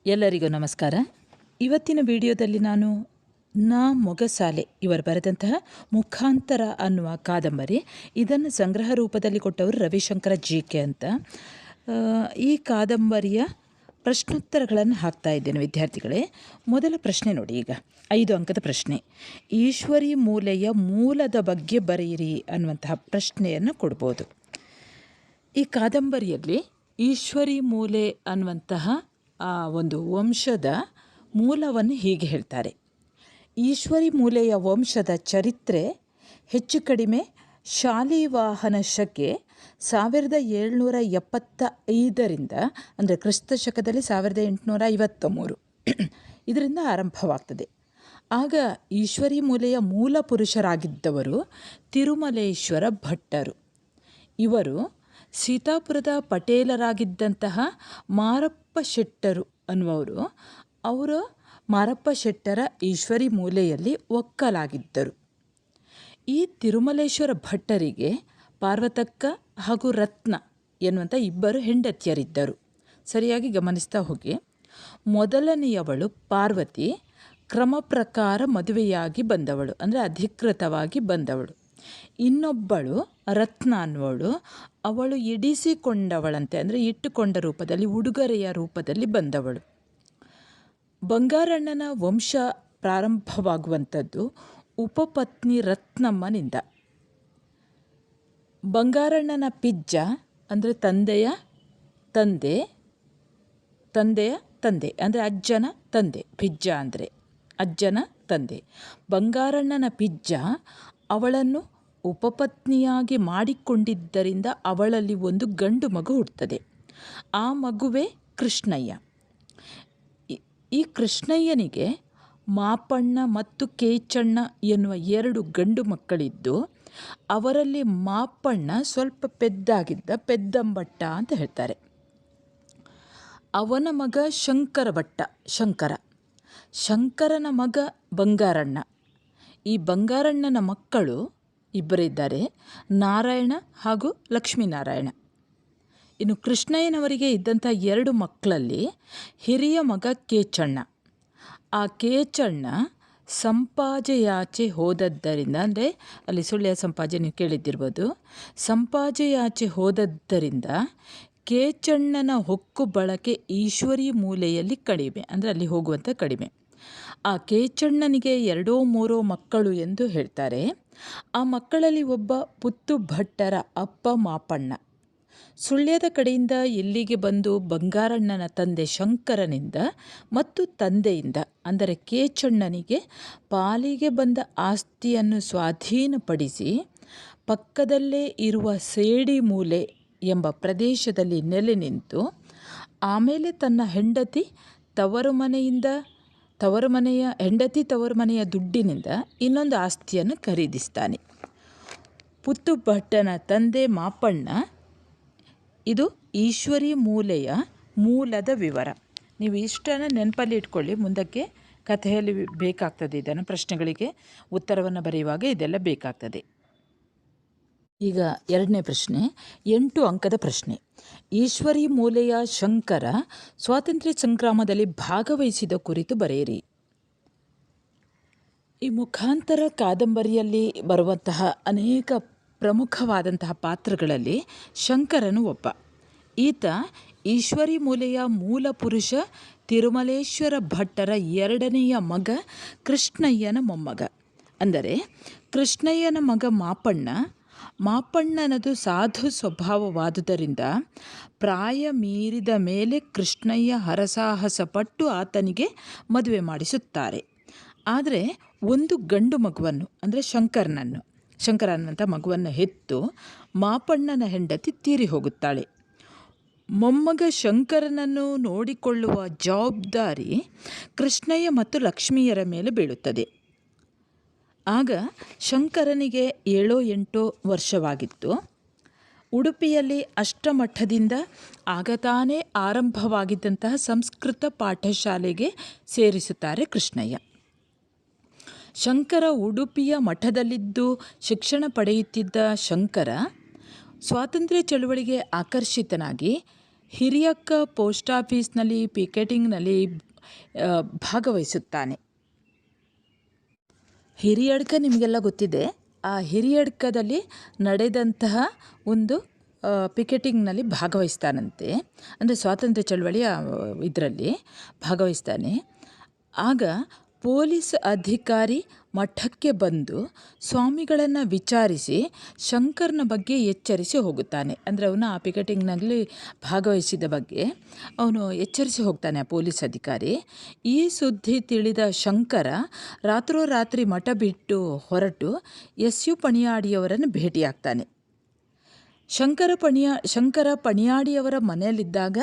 ಎಲ್ಲರಿಗೂ ನಮಸ್ಕಾರ. ಇವತ್ತಿನ ವಿಡಿಯೋದಲ್ಲಿ ನಾನು ಮೊಗಸಾಲೆ ಇವರು ಬರೆದಂತಹ ಮುಖಾಂತರ ಅನ್ನುವ ಕಾದಂಬರಿ, ಇದನ್ನು ಸಂಗ್ರಹ ರೂಪದಲ್ಲಿ ಕೊಟ್ಟವರು ರವಿಶಂಕರ ಜಿ.ಕೆ. ಅಂತ. ಈ ಕಾದಂಬರಿಯ ಪ್ರಶ್ನೋತ್ತರಗಳನ್ನು ಹಾಕ್ತಾ ಇದ್ದೇನೆ ವಿದ್ಯಾರ್ಥಿಗಳೇ. ಮೊದಲ ಪ್ರಶ್ನೆ ನೋಡಿ, ಈಗ 5 ಅಂಕದ ಪ್ರಶ್ನೆ. ಈಶ್ವರಿ ಮೂಲೆಯ ಮೂಲದ ಬಗ್ಗೆ ಬರೆಯಿರಿ ಅನ್ನುವಂತಹ ಪ್ರಶ್ನೆಯನ್ನು ಕೊಡ್ಬೋದು. ಈ ಕಾದಂಬರಿಯಲ್ಲಿ ಈಶ್ವರಿ ಮೂಲೆ ಅನ್ನುವಂತಹ ಒಂದು ವಂಶದ ಮೂಲವನ್ನು ಹೀಗೆ ಹೇಳ್ತಾರೆ. ಈಶ್ವರಿ ಮೂಲೆಯ ವಂಶದ ಚರಿತ್ರೆ ಹೆಚ್ಚು ಕಡಿಮೆ ಶಾಲಿವಾಹನ ಶಕೆ 1775ರಿಂದ ಅಂದರೆ ಕ್ರಿಸ್ತ ಶಕದಲ್ಲಿ 1853 ಇದರಿಂದ ಆರಂಭವಾಗ್ತದೆ. ಆಗ ಈಶ್ವರಿ ಮೂಲೆಯ ಮೂಲ ಪುರುಷರಾಗಿದ್ದವರು ತಿರುಮಲೇಶ್ವರ ಭಟ್ಟರು. ಇವರು ಸೀತಾಪುರದ ಪಟೇಲರಾಗಿದ್ದಂತಹ ಮಾರಪ್ಪ ಶೆಟ್ಟರು ಅನ್ನುವರು. ಅವರು ಮಾರಪ್ಪ ಶೆಟ್ಟರ ಈಶ್ವರಿ ಮೂಲೆಯಲ್ಲಿ ಒಕ್ಕಲಾಗಿದ್ದರು. ಈ ತಿರುಮಲೇಶ್ವರ ಭಟ್ಟರಿಗೆ ಪಾರ್ವತಕ್ಕ ಹಾಗೂ ರತ್ನ ಎನ್ನುವಂಥ 2 ಹೆಂಡತಿಯರಿದ್ದರು. ಸರಿಯಾಗಿ ಗಮನಿಸ್ತಾ ಹೋಗಿ. ಮೊದಲನೆಯವಳು ಪಾರ್ವತಿ ಕ್ರಮ ಪ್ರಕಾರ ಮದುವೆಯಾಗಿ ಬಂದವಳು, ಅಂದರೆ ಅಧಿಕೃತವಾಗಿ ಬಂದವಳು. ಇನ್ನೊಬ್ಬಳು ರತ್ನ ಅನ್ನುವಳು, ಅವಳು ಇಡಿಸಿಕೊಂಡವಳಂತೆ, ಅಂದರೆ ಇಟ್ಟುಕೊಂಡ ರೂಪದಲ್ಲಿ, ಉಡುಗೊರೆಯ ರೂಪದಲ್ಲಿ ಬಂದವಳು. ಬಂಗಾರಣ್ಣನ ವಂಶ ಪ್ರಾರಂಭವಾಗುವಂಥದ್ದು ಉಪಪತ್ನಿ ರತ್ನಮ್ಮನಿಂದ. ಬಂಗಾರಣ್ಣನ ಪಿಜ್ಜ ಅಂದರೆ ತಂದೆಯ ತಂದೆ ಅಂದರೆ ಅಜ್ಜನ ತಂದೆ. ಪಿಜ್ಜ ಅಂದರೆ ಅಜ್ಜನ ತಂದೆ. ಬಂಗಾರಣ್ಣನ ಪಿಜ್ಜ ಅವಳನ್ನು ಉಪಪತ್ನಿಯಾಗಿ ಮಾಡಿಕೊಂಡಿದ್ದರಿಂದ ಅವಳಲ್ಲಿ ಒಂದು ಗಂಡು ಮಗು ಹುಟ್ಟುತ್ತದೆ. ಆ ಮಗುವೇ ಕೃಷ್ಣಯ್ಯ. ಈ ಕೃಷ್ಣಯ್ಯನಿಗೆ ಮಾಪಣ್ಣ ಮತ್ತು ಕೇಚಣ್ಣ ಎನ್ನುವ 2 ಗಂಡು ಮಕ್ಕಳಿದ್ದು, ಅವರಲ್ಲಿ ಮಾಪಣ್ಣ ಸ್ವಲ್ಪ ಪೆದ್ದಾಗಿದ್ದ, ಪೆದ್ದಂಬಟ್ಟ ಅಂತ ಹೇಳ್ತಾರೆ. ಅವನ ಮಗ ಶಂಕರನ ಮಗ ಬಂಗಾರಣ್ಣ. ಈ ಬಂಗಾರಣ್ಣನ ಮಕ್ಕಳು ಇಬ್ಬರಿದ್ದಾರೆ, ನಾರಾಯಣ ಹಾಗೂ ಲಕ್ಷ್ಮೀನಾರಾಯಣ. ಇನ್ನು ಕೃಷ್ಣಯ್ಯನವರಿಗೆ ಇದ್ದಂಥ 2 ಮಕ್ಕಳಲ್ಲಿ ಹಿರಿಯ ಮಗ ಕೇಚಣ್ಣ. ಆ ಕೇಚಣ್ಣ ಸಂಪಾಜೆಯಾಚೆ ಹೋದದ್ದರಿಂದ, ಅಂದರೆ ಅಲ್ಲಿ ಸುಳ್ಯ ಸಂಪಾಜೆ ನೀವು ಕೇಳಿದ್ದಿರ್ಬೋದು, ಸಂಪಾಜೆಯಾಚೆ ಹೋದದ್ದರಿಂದ ಕೇಚಣ್ಣನ ಹೊಕ್ಕು ಬಳಕೆ ಈಶ್ವರಿ ಮೂಲೆಯಲ್ಲಿ ಕಡಿಮೆ, ಅಂದರೆ ಅಲ್ಲಿ ಹೋಗುವಂಥ ಕಡಿಮೆ. ಆ ಕೇಚಣ್ಣನಿಗೆ 2-3 ಮಕ್ಕಳು ಎಂದು ಹೇಳ್ತಾರೆ. ಆ ಮಕ್ಕಳಲ್ಲಿ ಒಬ್ಬ ಪುತ್ತು ಭಟ್ಟರ ಅಪ್ಪ ಮಾಪಣ್ಣ. ಸುಳ್ಯದ ಕಡೆಯಿಂದ ಇಲ್ಲಿಗೆ ಬಂದು ಬಂಗಾರಣ್ಣನ ತಂದೆ ಶಂಕರನಿಂದ ಮತ್ತು ತಂದೆಯಿಂದ, ಅಂದರೆ ಕೇಚಣ್ಣನಿಗೆ ಪಾಲಿಗೆ ಬಂದ ಆಸ್ತಿಯನ್ನು ಸ್ವಾಧೀನಪಡಿಸಿ ಪಕ್ಕದಲ್ಲೇ ಇರುವ ಸೇಡಿ ಮೂಲೆ ಎಂಬ ಪ್ರದೇಶದಲ್ಲಿ ನೆಲೆ ನಿಂತು, ಆಮೇಲೆ ತನ್ನ ಹೆಂಡತಿ ತವರು ಮನೆಯ ದುಡ್ಡಿನಿಂದ ಇನ್ನೊಂದು ಆಸ್ತಿಯನ್ನು ಖರೀದಿಸ್ತಾನೆ. ಪುತ್ತು ಭಟ್ಟನ ತಂದೆ ಮಾಪಣ್ಣ. ಇದು ಈಶ್ವರಿ ಮೂಲೆಯ ಮೂಲದ ವಿವರ. ನೀವು ಇಷ್ಟನ್ನು ನೆನಪಲ್ಲಿ ಇಟ್ಕೊಳ್ಳಿ, ಮುಂದಕ್ಕೆ ಕಥೆಯಲ್ಲಿ ಬೇಕಾಗ್ತದೆ. ಇದನ್ನು ಪ್ರಶ್ನೆಗಳಿಗೆ ಉತ್ತರವನ್ನು ಬರೆಯುವಾಗ ಇದೆಲ್ಲ ಬೇಕಾಗ್ತದೆ. ಈಗ 2ನೇ ಪ್ರಶ್ನೆ, 8 ಅಂಕದ ಪ್ರಶ್ನೆ. ಈಶ್ವರಿ ಮೂಲೆಯ ಶಂಕರ ಸ್ವಾತಂತ್ರ್ಯ ಸಂಗ್ರಾಮದಲ್ಲಿ ಭಾಗವಹಿಸಿದ ಕುರಿತು ಬರೆಯಿರಿ. ಈ ಮುಖಾಂತರ ಕಾದಂಬರಿಯಲ್ಲಿ ಬರುವಂತಹ ಅನೇಕ ಪ್ರಮುಖವಾದಂತಹ ಪಾತ್ರಗಳಲ್ಲಿ ಶಂಕರನು ಒಬ್ಬ. ಈತ ಈಶ್ವರಿ ಮೂಲೆಯ ಮೂಲ ಪುರುಷ ತಿರುಮಲೇಶ್ವರ ಭಟ್ಟರ 2ನೆಯ ಮಗ ಕೃಷ್ಣಯ್ಯನ ಮೊಮ್ಮಗ. ಅಂದರೆ ಕೃಷ್ಣಯ್ಯನ ಮಗ ಮಾಪಣ್ಣನದು ಸಾಧು ಸ್ವಭಾವವಾದುದರಿಂದ ಪ್ರಾಯ ಮೀರಿದ ಮೇಲೆ ಕೃಷ್ಣಯ್ಯ ಹರಸಾಹಸ ಪಟ್ಟು ಆತನಿಗೆ ಮದುವೆ ಮಾಡಿಸುತ್ತಾರೆ. ಆದರೆ ಒಂದು ಗಂಡು ಮಗುವನ್ನು, ಅಂದರೆ ಶಂಕರ ಅನ್ನುವಂಥ ಮಗುವನ್ನು ಹೆತ್ತು ಮಾಪಣ್ಣನ ಹೆಂಡತಿ ತೀರಿ ಹೋಗುತ್ತಾಳೆ. ಮೊಮ್ಮಗ ಶಂಕರನನ್ನು ನೋಡಿಕೊಳ್ಳುವ ಜವಾಬ್ದಾರಿ ಕೃಷ್ಣಯ್ಯ ಮತ್ತು ಲಕ್ಷ್ಮಿಯರ ಮೇಲೆ ಬೀಳುತ್ತದೆ. ಆಗ ಶಂಕರನಿಗೆ 7-8 ವರ್ಷವಾಗಿತ್ತು. ಉಡುಪಿಯಲ್ಲಿ ಅಷ್ಟಮಠದಿಂದ ಆಗ ತಾನೇ ಆರಂಭವಾಗಿದ್ದಂತಹ ಸಂಸ್ಕೃತ ಪಾಠಶಾಲೆಗೆ ಸೇರಿಸುತ್ತಾರೆ ಕೃಷ್ಣಯ್ಯ. ಶಂಕರ ಉಡುಪಿಯ ಮಠದಲ್ಲಿದ್ದು ಶಿಕ್ಷಣ ಪಡೆಯುತ್ತಿದ್ದ ಶಂಕರ ಸ್ವಾತಂತ್ರ್ಯ ಚಳುವಳಿಗೆ ಆಕರ್ಷಿತನಾಗಿ ಹಿರಿಯಕ್ಕ ಪೋಸ್ಟ್ ಆಫೀಸ್ನಲ್ಲಿ ಪಿಕೆಟಿಂಗ್ನಲ್ಲಿ ಭಾಗವಹಿಸುತ್ತಾನೆ. ಹಿರಿಯಡ್ಕ ನಿಮಗೆಲ್ಲ ಗೊತ್ತಿದೆ. ಆ ಹಿರಿಯಡ್ಕದಲ್ಲಿ ನಡೆದಂತಹ ಒಂದು ಪಿಕೆಟಿಂಗ್ನಲ್ಲಿ ಭಾಗವಹಿಸ್ತಾನಂತೆ. ಅಂದರೆ ಸ್ವಾತಂತ್ರ್ಯ ಚಳವಳಿಯ ಇದರಲ್ಲಿ ಭಾಗವಹಿಸ್ತಾನೆ. ಆಗ ಪೊಲೀಸ್ ಅಧಿಕಾರಿ ಮಠಕ್ಕೆ ಬಂದು ಸ್ವಾಮಿಗಳನ್ನು ವಿಚಾರಿಸಿ ಶಂಕರ್ನ ಬಗ್ಗೆ ಎಚ್ಚರಿಸಿ ಹೋಗುತ್ತಾನೆ. ಅಂದರೆ ಅವನು ಆ ಪಿಕೆಟಿಂಗ್ನಲ್ಲಿ ಭಾಗವಹಿಸಿದ ಬಗ್ಗೆ ಅವನು ಎಚ್ಚರಿಸಿ ಹೋಗ್ತಾನೆ ಆ ಪೊಲೀಸ್ ಅಧಿಕಾರಿ. ಈ ಸುದ್ದಿ ತಿಳಿದ ಶಂಕರ ರಾತ್ರೋರಾತ್ರಿ ಮಠ ಬಿಟ್ಟು ಹೊರಟು ಎಸ್.ಯು. ಪಣಿಯಾಡಿಯವರನ್ನು ಭೇಟಿಯಾಗ್ತಾನೆ. ಶಂಕರ ಪಣಿಯಾಡಿಯವರ ಮನೆಯಲ್ಲಿದ್ದಾಗ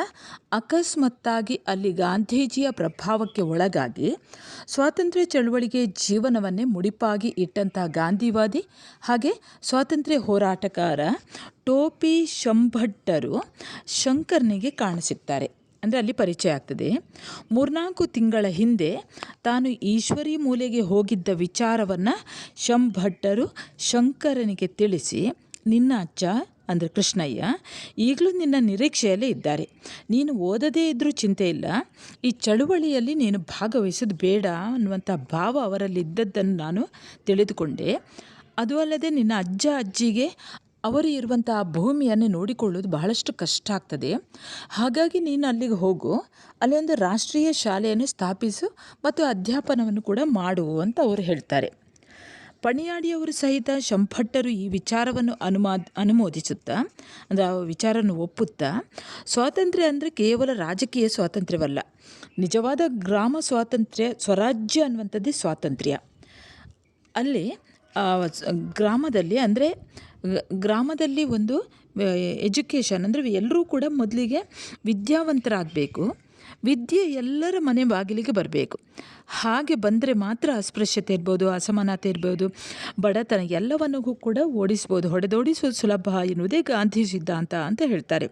ಅಕಸ್ಮಾತ್ತಾಗಿ ಅಲ್ಲಿ ಗಾಂಧೀಜಿಯ ಪ್ರಭಾವಕ್ಕೆ ಒಳಗಾಗಿ ಸ್ವಾತಂತ್ರ್ಯ ಚಳವಳಿಗೆ ಜೀವನವನ್ನೇ ಮುಡಿಪಾಗಿ ಇಟ್ಟಂತಹ ಗಾಂಧಿವಾದಿ ಹಾಗೆ ಸ್ವಾತಂತ್ರ್ಯ ಹೋರಾಟಗಾರ ಟೋಪಿ ಶಂಭಟ್ಟರು ಶಂಕರ್ನಿಗೆ ಕಾಣಸಿಗ್ತಾರೆ. ಅಂದರೆ ಅಲ್ಲಿ ಪರಿಚಯ ಆಗ್ತದೆ. 3-4 ತಿಂಗಳ ಹಿಂದೆ ತಾನು ಈಶ್ವರಿ ಮೂಲೆಗೆ ಹೋಗಿದ್ದ ವಿಚಾರವನ್ನು ಶಂಭಟ್ಟರು ಶಂಕರನಿಗೆ ತಿಳಿಸಿ, ನಿನ್ನ ಅಜ್ಜ ಅಂದರೆ ಕೃಷ್ಣಯ್ಯ ಈಗಲೂ ನಿನ್ನ ನಿರೀಕ್ಷೆಯಲ್ಲೇ ಇದ್ದಾರೆ. ನೀನು ಓದದೇ ಇದ್ದರೂ ಚಿಂತೆ ಇಲ್ಲ. ಈ ಚಳುವಳಿಯಲ್ಲಿ ನೀನು ಭಾಗವಹಿಸೋದು ಬೇಡ ಅನ್ನುವಂಥ ಭಾವ ಅವರಲ್ಲಿ ಇದ್ದದ್ದನ್ನು ನಾನು ತಿಳಿದುಕೊಂಡೆ. ಅದು ಅಲ್ಲದೆ ನಿನ್ನ ಅಜ್ಜ ಅಜ್ಜಿಗೆ ಅವರು ಇರುವಂಥ ಆ ಭೂಮಿಯನ್ನು ನೋಡಿಕೊಳ್ಳೋದು ಬಹಳಷ್ಟು ಕಷ್ಟ ಆಗ್ತದೆ. ಹಾಗಾಗಿ ನೀನು ಅಲ್ಲಿಗೆ ಹೋಗು, ಅಲ್ಲಿ ಒಂದು ರಾಷ್ಟ್ರೀಯ ಶಾಲೆಯನ್ನು ಸ್ಥಾಪಿಸು ಮತ್ತು ಅಧ್ಯಾಪನವನ್ನು ಕೂಡ ಮಾಡು ಅಂತ ಅವರು ಹೇಳ್ತಾರೆ. ಪಣಿಯಾಡಿಯವರು ಸಹಿತ ಶಂಭಟ್ಟರು ಈ ವಿಚಾರವನ್ನು ಅನುಮೋದಿಸುತ್ತಾ, ಅಂದರೆ ಆ ವಿಚಾರವನ್ನು ಒಪ್ಪುತ್ತಾ, ಸ್ವಾತಂತ್ರ್ಯ ಅಂದರೆ ಕೇವಲ ರಾಜಕೀಯ ಸ್ವಾತಂತ್ರ್ಯವಲ್ಲ, ನಿಜವಾದ ಗ್ರಾಮ ಸ್ವಾತಂತ್ರ್ಯ, ಸ್ವರಾಜ್ಯ ಅನ್ನುವಂಥದ್ದೇ ಸ್ವಾತಂತ್ರ್ಯ. ಅಲ್ಲಿ ಗ್ರಾಮದಲ್ಲಿ ಒಂದು ಎಜುಕೇಷನ್ ಅಂದರೆ ಎಲ್ಲರೂ ಕೂಡ ಮೊದಲಿಗೆ ವಿದ್ಯಾವಂತರಾಗಬೇಕು. ವಿದ್ಯೆ ಎಲ್ಲರ ಮನೆ ಬಾಗಿಲಿಗೆ ಬರಬೇಕು. ಹಾಗೆ ಬಂದರೆ ಮಾತ್ರ ಅಸ್ಪೃಶ್ಯತೆ ಇರ್ಬೋದು, ಅಸಮಾನತೆ ಇರ್ಬೋದು, ಬಡತನ ಎಲ್ಲವನ್ನೂ ಕೂಡ ಓಡಿಸ್ಬೋದು. ಹೊಡೆದೋಡಿಸೋದು ಸುಲಭ ಎನ್ನುವುದೇ ಗಾಂಧಿ ಸಿದ್ಧಾಂತ ಅಂತ ಹೇಳ್ತಾರೆ.